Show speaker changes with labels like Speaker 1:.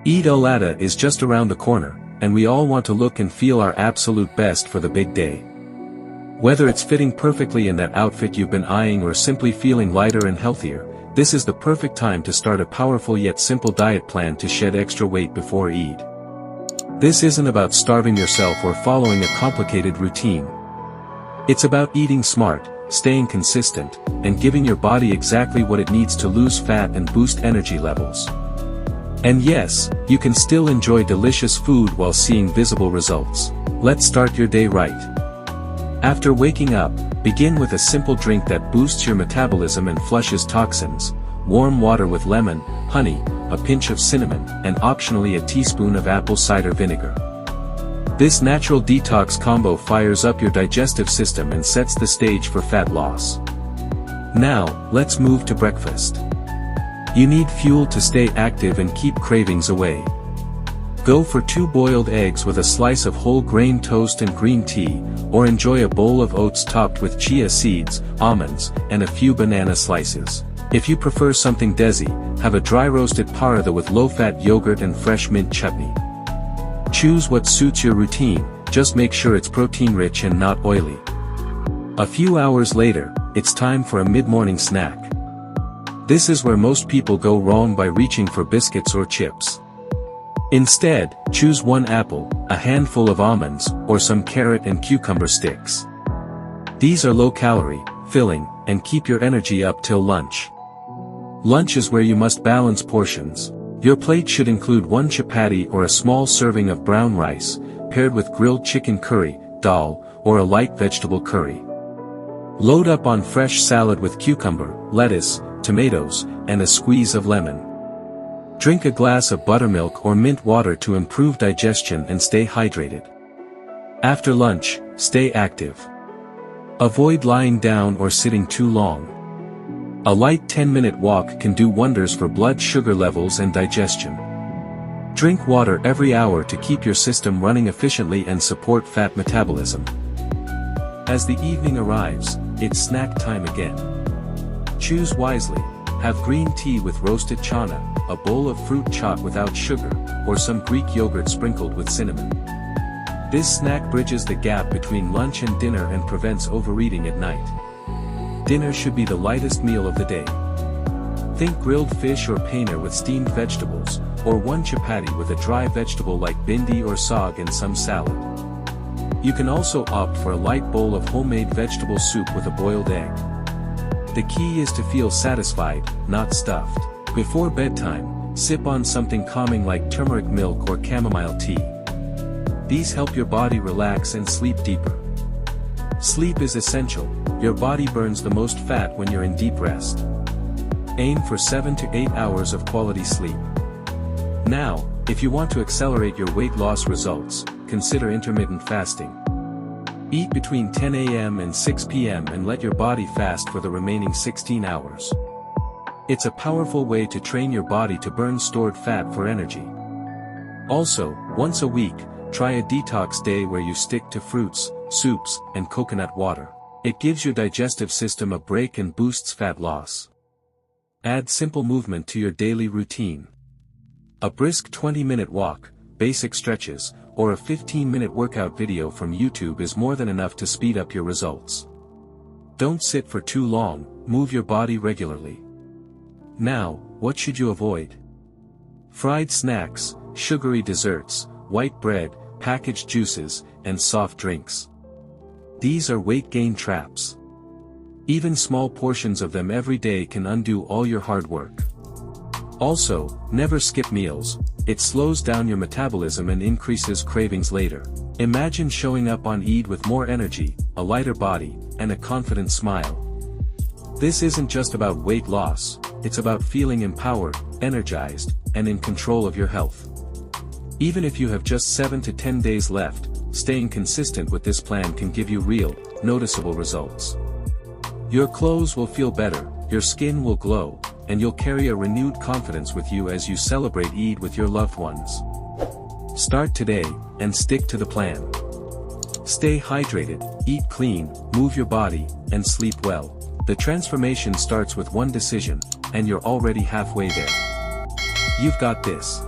Speaker 1: Eid-ul-Adha is just around the corner, and we all want to look and feel our absolute best for the big day. Whether it's fitting perfectly in that outfit you've been eyeing or simply feeling lighter and healthier, this is the perfect time to start a powerful yet simple diet plan to shed extra weight before Eid. This isn't about starving yourself or following a complicated routine. It's about eating smart, staying consistent, and giving your body exactly what it needs to lose fat and boost energy levels. And yes, you can still enjoy delicious food while seeing visible results. Let's start your day right. After waking up, begin with a simple drink that boosts your metabolism and flushes toxins: warm water with lemon, honey, a pinch of cinnamon, and optionally a teaspoon of apple cider vinegar. This natural detox combo fires up your digestive system and sets the stage for fat loss. Now, let's move to breakfast. You need fuel to stay active and keep cravings away. Go for 2 boiled eggs with a slice of whole grain toast and green tea, or enjoy a bowl of oats topped with chia seeds, almonds, and a few banana slices. If you prefer something desi, have a dry roasted paratha with low-fat yogurt and fresh mint chutney. Choose what suits your routine, just make sure it's protein-rich and not oily. A few hours later, it's time for a mid-morning snack. This is where most people go wrong by reaching for biscuits or chips. Instead, choose 1 apple, a handful of almonds, or some carrot and cucumber sticks. These are low-calorie, filling, and keep your energy up till lunch. Lunch is where you must balance portions. Your plate should include 1 chapati or a small serving of brown rice, paired with grilled chicken curry, dal, or a light vegetable curry. Load up on fresh salad with cucumber, lettuce, tomatoes, and a squeeze of lemon. Drink a glass of buttermilk or mint water to improve digestion and stay hydrated. After lunch, stay active. Avoid lying down or sitting too long. A light 10-minute walk can do wonders for blood sugar levels and digestion. Drink water every hour to keep your system running efficiently and support fat metabolism. As the evening arrives, it's snack time again. Choose wisely. Have green tea with roasted chana, a bowl of fruit chaat without sugar, or some Greek yogurt sprinkled with cinnamon. This snack bridges the gap between lunch and dinner and prevents overeating at night. Dinner should be the lightest meal of the day. Think grilled fish or paneer with steamed vegetables, or 1 chapati with a dry vegetable like bindi or saag and some salad. You can also opt for a light bowl of homemade vegetable soup with a boiled egg. The key is to feel satisfied, not stuffed. Before bedtime, sip on something calming like turmeric milk or chamomile tea. These help your body relax and sleep deeper. Sleep is essential. Your body burns the most fat when you're in deep rest. Aim for 7 to 8 hours of quality sleep. Now, if you want to accelerate your weight loss results, consider intermittent fasting. Eat between 10 a.m. and 6 p.m. and let your body fast for the remaining 16 hours. It's a powerful way to train your body to burn stored fat for energy. Also, once a week, try a detox day where you stick to fruits, soups, and coconut water. It gives your digestive system a break and boosts fat loss. Add simple movement to your daily routine. A brisk 20-minute walk, basic stretches, or a 15-minute workout video from YouTube is more than enough to speed up your results. Don't sit for too long, move your body regularly. Now, what should you avoid? Fried snacks, sugary desserts, white bread, packaged juices, and soft drinks. These are weight gain traps. Even small portions of them every day can undo all your hard work. Also, never skip meals. It slows down your metabolism and increases cravings later. Imagine showing up on Eid with more energy, a lighter body, and a confident smile. This isn't just about weight loss, it's about feeling empowered, energized, and in control of your health. Even if you have just 7 to 10 days left, staying consistent with this plan can give you real, noticeable results. Your clothes will feel better, your skin will glow, and you'll carry a renewed confidence with you as you celebrate Eid with your loved ones. Start today, and stick to the plan. Stay hydrated, eat clean, move your body, and sleep well. The transformation starts with one decision, and you're already halfway there. You've got this.